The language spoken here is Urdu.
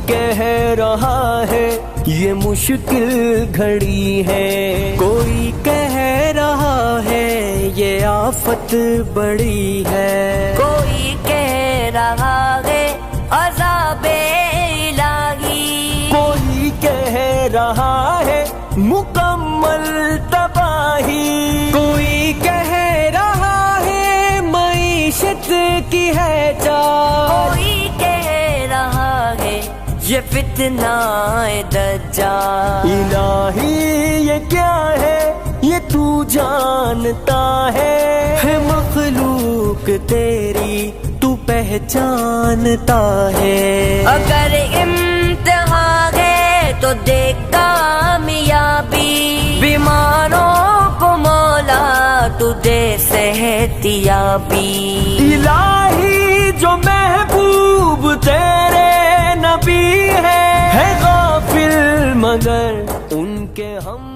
کہہ رہا ہے یہ مشکل گھڑی ہے، کوئی کہہ رہا ہے یہ آفت بڑی ہے، کوئی کہہ رہا ہے عذاب الہی، کوئی کہہ رہا ہے مکمل تباہی، کوئی کہہ رہا ہے معیشت کی ہے چاہ، کوئی کہہ رہا ہے یہ فتنہ دجال۔ الہی یہ کیا ہے یہ تو جانتا ہے مخلوق تیری تو پہچانتا ہے، اگر امتحان ہے تو دیکھ کامیابی، بیماروں کو مولا تو دے صحتیابی۔ الہی جو محبوب تیرے نبی ہے غافل مگر ان کے ہم